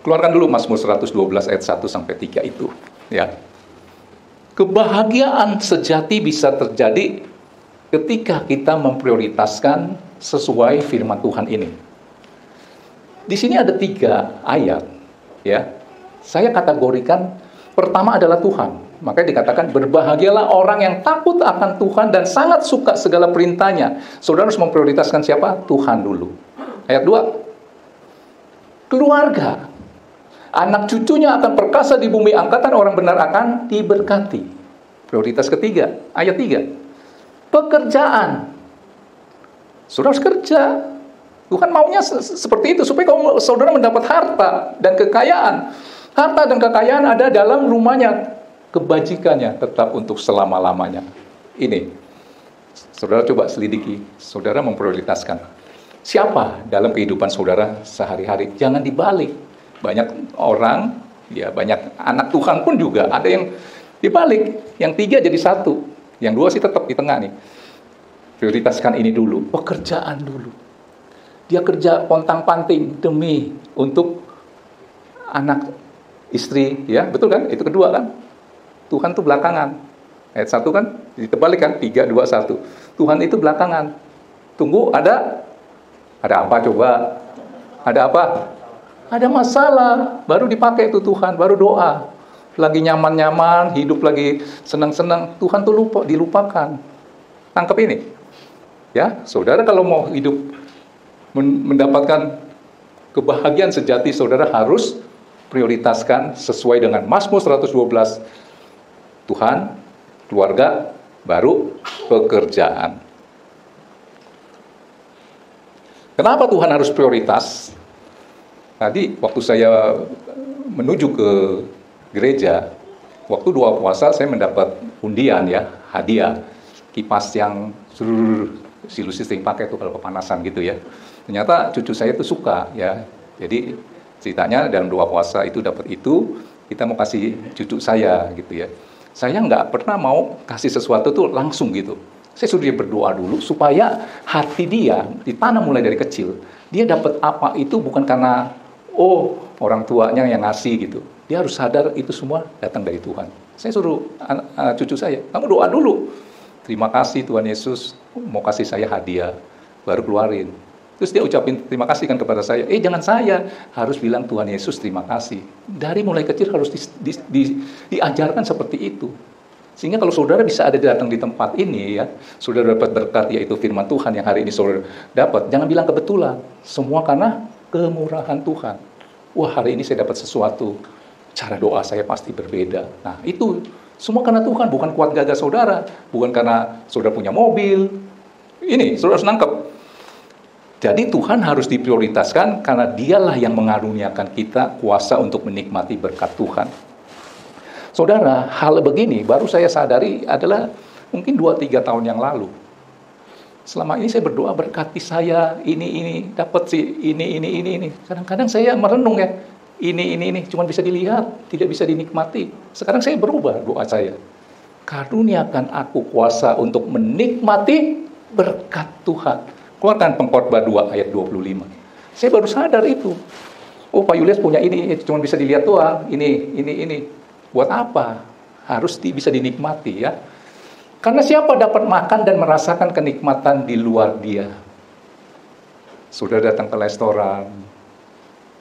Keluarkan dulu Mazmur 112 ayat 1 sampai 3 itu, ya. Kebahagiaan sejati bisa terjadi ketika kita memprioritaskan sesuai firman Tuhan ini. Di sini ada 3 ayat, ya. Saya kategorikan pertama adalah Tuhan. Makanya dikatakan berbahagialah orang yang takut akan Tuhan dan sangat suka segala perintahnya. Saudara harus memprioritaskan siapa? Tuhan dulu. Ayat 2. Keluarga. Anak cucunya akan perkasa di bumi, angkatan orang benar akan diberkati. Prioritas ketiga, ayat 3. Pekerjaan. Saudara harus kerja. Tuhan maunya seperti itu, supaya saudara mendapat harta dan kekayaan. Harta dan kekayaan ada dalam rumahnya. Kebajikannya tetap untuk selama-lamanya. Ini, saudara coba selidiki. Saudara memprioritaskan siapa dalam kehidupan saudara sehari-hari. Jangan dibalik. Banyak orang, ya banyak anak Tuhan pun juga ada yang dibalik. Yang 3 jadi 1, yang 2 sih tetap di tengah nih. Prioritaskan ini dulu, pekerjaan dulu. Dia kerja pontang-panting demi untuk anak, istri, ya betul kan? Itu kedua kan? Tuhan itu belakangan. Ayat 1 kan ditebalik kan? 3, 2, 1. Tuhan itu belakangan. Tunggu ada apa coba? Ada apa? Ada masalah, baru dipakai itu Tuhan, baru doa. Lagi nyaman-nyaman, hidup lagi senang-senang, Tuhan tuh dilupakan. Tangkap ini. Ya, saudara kalau mau hidup mendapatkan kebahagiaan sejati, saudara harus prioritaskan sesuai dengan Mazmur 112. Tuhan, keluarga, baru pekerjaan. Kenapa Tuhan harus prioritas? Tadi waktu saya menuju ke gereja, waktu doa puasa saya mendapat undian ya, hadiah. Kipas yang si Lucy sering pakai itu kalau kepanasan gitu ya. Ternyata cucu saya itu suka ya. Jadi ceritanya dalam doa puasa itu dapat itu, kita mau kasih cucu saya gitu ya. Saya nggak pernah mau kasih sesuatu tuh langsung gitu. Saya suruh dia berdoa dulu supaya hati dia ditanam mulai dari kecil. Dia dapat apa itu bukan karena orang tuanya yang ngasih gitu. Dia harus sadar itu semua datang dari Tuhan. Saya suruh cucu saya, kamu doa dulu. Terima kasih Tuhan Yesus mau kasih saya hadiah, baru keluarin. Terus dia ucapin terima kasih kan kepada saya. Jangan saya, harus bilang Tuhan Yesus terima kasih. Dari mulai kecil harus diajarkan seperti itu. Sehingga kalau saudara bisa ada datang di tempat ini ya, saudara dapat berkat yaitu firman Tuhan yang hari ini saudara dapat. Jangan bilang kebetulan, semua karena kemurahan Tuhan. Wah, hari ini saya dapat sesuatu, cara doa saya pasti berbeda. Nah, itu semua karena Tuhan, bukan kuat gagah saudara, bukan karena saudara punya mobil. Ini, saudara harus nangkep. Jadi Tuhan harus diprioritaskan karena dialah yang mengaruniakan kita kuasa untuk menikmati berkat Tuhan. Saudara, hal begini baru saya sadari adalah mungkin 2-3 tahun yang lalu. Selama ini saya berdoa berkati saya, ini, dapat sih, ini. Kadang-kadang saya merenung ya, ini, cuma bisa dilihat, tidak bisa dinikmati. Sekarang saya berubah doa saya. Karuniakan aku kuasa untuk menikmati berkat Tuhan. Keluarkan Pengkhotbah 2 ayat 25. Saya baru sadar itu. Pak Yulius punya ini, cuma bisa dilihat doang, ini. Buat apa? Harus bisa dinikmati ya. Karena siapa dapat makan dan merasakan kenikmatan di luar dia? Saudara datang ke restoran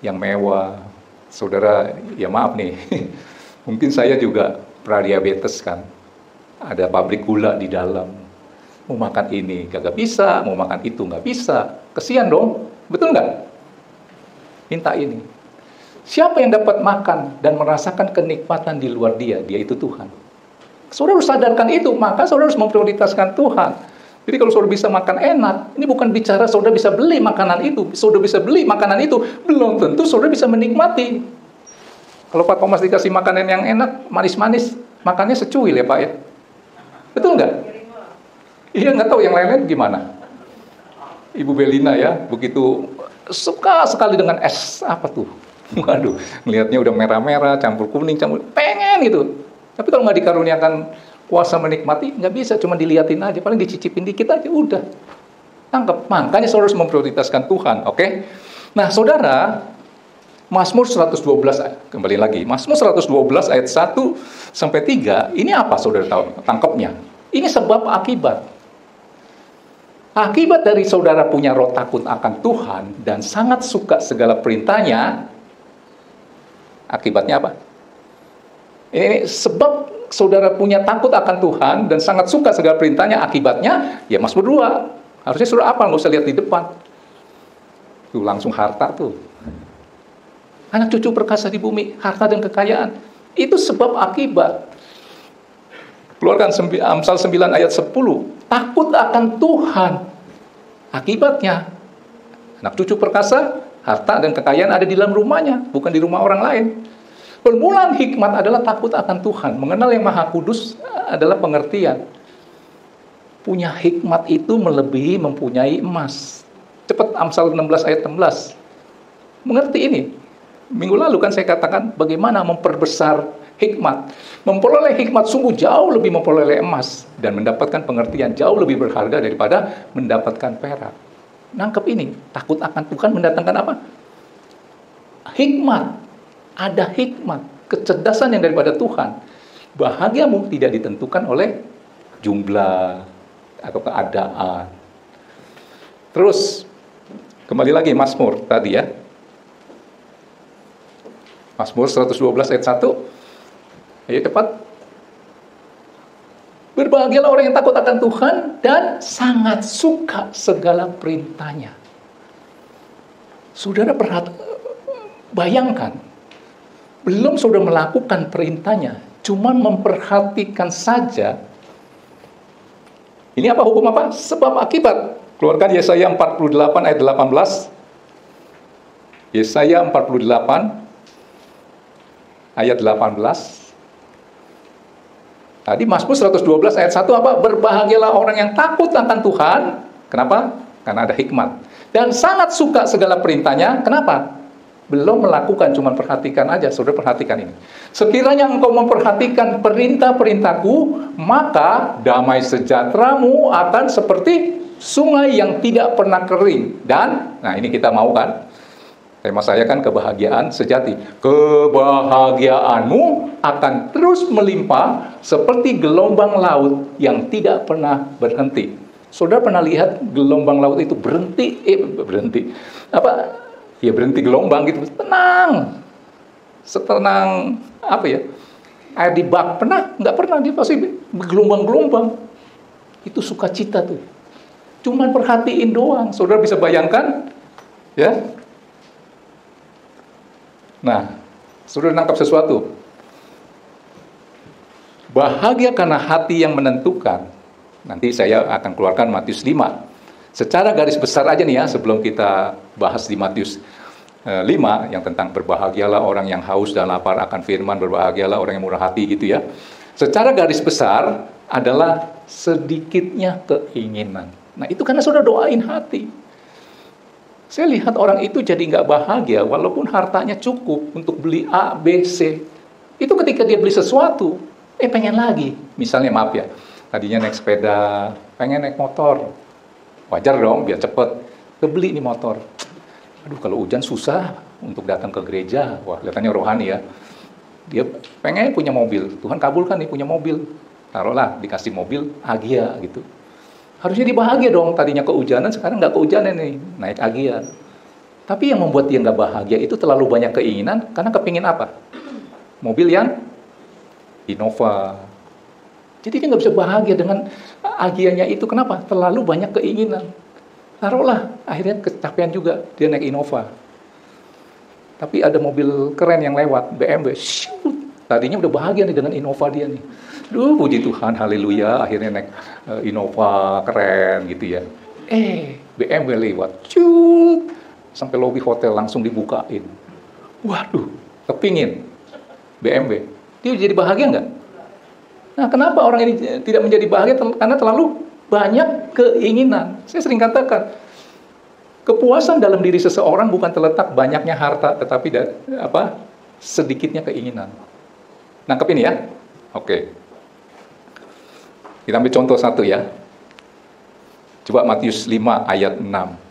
yang mewah, saudara, ya maaf nih, mungkin saya juga pradiabetes kan, ada pabrik gula di dalam, mau makan ini kagak bisa, mau makan itu nggak bisa, kesian dong, betul nggak? Minta ini. Siapa yang dapat makan dan merasakan kenikmatan di luar dia? Dia itu Tuhan. Saudara harus sadarkan itu, maka saudara harus memprioritaskan Tuhan. Jadi kalau saudara bisa makan enak, ini bukan bicara saudara bisa beli makanan itu, saudara bisa beli makanan itu, belum tentu saudara bisa menikmati. Kalau Pak Thomas dikasih makanan yang enak, manis-manis, makannya secuil ya Pak ya? Betul nggak? Iya, nggak tahu yang lain-lain gimana. Ibu Belina ya, begitu suka sekali dengan es, apa tuh? Waduh, ngelihatnya udah merah-merah, campur kuning, pengen gitu. Tapi kalau nggak dikaruniakan kuasa menikmati, nggak bisa, cuma dilihatin aja, paling dicicipin dikit aja, udah. Tangkap, makanya saudara harus memprioritaskan Tuhan, oke? Nah, saudara, Mazmur 112, kembali lagi, Mazmur 112 ayat 1-3, ini apa saudara tahu? Tangkapnya. Ini sebab akibat. Akibat dari saudara punya roh takut akan Tuhan dan sangat suka segala perintahnya, akibatnya apa? Ini sebab saudara punya takut akan Tuhan dan sangat suka segala perintahnya, akibatnya, ya Mazmur 2. Harusnya saudara apa? Nggak usah lihat di depan. Tuh langsung harta tuh. Anak cucu perkasa di bumi, harta dan kekayaan. Itu sebab akibat. Keluarkan Amsal 9 ayat 10. Takut akan Tuhan. Akibatnya, anak cucu perkasa, harta dan kekayaan ada di dalam rumahnya, bukan di rumah orang lain. Permulaan hikmat adalah takut akan Tuhan. Mengenal yang Maha Kudus adalah pengertian. Punya hikmat itu melebihi mempunyai emas. Cepat Amsal 16 ayat 16. Mengerti ini. Minggu lalu kan saya katakan bagaimana memperbesar hikmat. Memperoleh hikmat sungguh jauh lebih memperoleh emas. Dan mendapatkan pengertian jauh lebih berharga daripada mendapatkan perak. Nangkep ini. Takut akan Tuhan mendatangkan apa? Hikmat. Ada hikmat. Kecerdasan yang daripada Tuhan. Bahagiamu tidak ditentukan oleh jumlah atau keadaan. Terus kembali lagi Mazmur tadi ya. Mazmur 112 ayat 1. Ayo cepat. Berbahagialah orang yang takut akan Tuhan dan sangat suka segala perintahnya. Saudara bayangkan, belum saudara melakukan perintahnya, cuma memperhatikan saja. Ini apa hukum apa? Sebab akibat. Keluarkan Yesaya 48 ayat 18. Yesaya 48 ayat 18. Tadi Mazmur 112 ayat 1 apa? Berbahagialah orang yang takut akan Tuhan. Kenapa? Karena ada hikmat. Dan sangat suka segala perintahnya. Kenapa? Belum melakukan, cuma perhatikan aja. Saudara perhatikan ini. Sekiranya engkau memperhatikan perintah-perintahku, maka damai sejahteramu akan seperti sungai yang tidak pernah kering. Dan, nah ini kita mau kan? Tema saya kan kebahagiaan sejati. Kebahagiaanmu akan terus melimpah seperti gelombang laut yang tidak pernah berhenti. Saudara pernah lihat gelombang laut itu berhenti? Ya berhenti gelombang gitu. Tenang. Setenang apa ya? Air di bak. Pernah? Nggak pernah. Dia pasti bergelombang-gelombang. Itu sukacita tuh. Cuman perhatiin doang. Saudara bisa bayangkan? Ya. Nah, saudara nangkap sesuatu. Bahagia karena hati yang menentukan. Nanti saya akan keluarkan Matius 5. Secara garis besar aja nih ya, sebelum kita bahas di Matius 5, yang tentang berbahagialah orang yang haus dan lapar akan firman, berbahagialah orang yang murah hati gitu ya. Secara garis besar adalah sedikitnya keinginan. Nah, itu karena saudara doain hati. Saya lihat orang itu jadi nggak bahagia walaupun hartanya cukup untuk beli A, B, C. Itu ketika dia beli sesuatu, pengen lagi. Misalnya maaf ya, tadinya naik sepeda, pengen naik motor. Wajar dong, biar cepet. Kebeli nih motor. Aduh, kalau hujan susah untuk datang ke gereja. Wah, kelihatannya rohani ya. Dia pengen punya mobil. Tuhan kabulkan nih punya mobil. Taruhlah, dikasih mobil, Agia gitu. Harusnya dia bahagia dong, tadinya kehujanan, sekarang nggak kehujanan nih, naik Agia. Tapi yang membuat dia nggak bahagia itu terlalu banyak keinginan, karena kepingin apa? Mobil yang Innova. Jadi dia nggak bisa bahagia dengan Agianya itu, kenapa? Terlalu banyak keinginan. Taruhlah, akhirnya kecapean juga, dia naik Innova. Tapi ada mobil keren yang lewat, BMW, shoot. Tadinya udah bahagia nih dengan Innova dia nih. Duh, puji Tuhan, haleluya, akhirnya naik Innova keren gitu ya. BMW lewat, cut, sampai lobi hotel langsung dibukain. Waduh, kepingin BMW. Dia jadi bahagia nggak? Nah, kenapa orang ini tidak menjadi bahagia? Karena terlalu banyak keinginan. Saya sering katakan, kepuasan dalam diri seseorang bukan terletak banyaknya harta, tetapi sedikitnya keinginan. Nangkep ini ya? Oke. Kita ambil contoh satu ya. Coba Matius 5 ayat 6.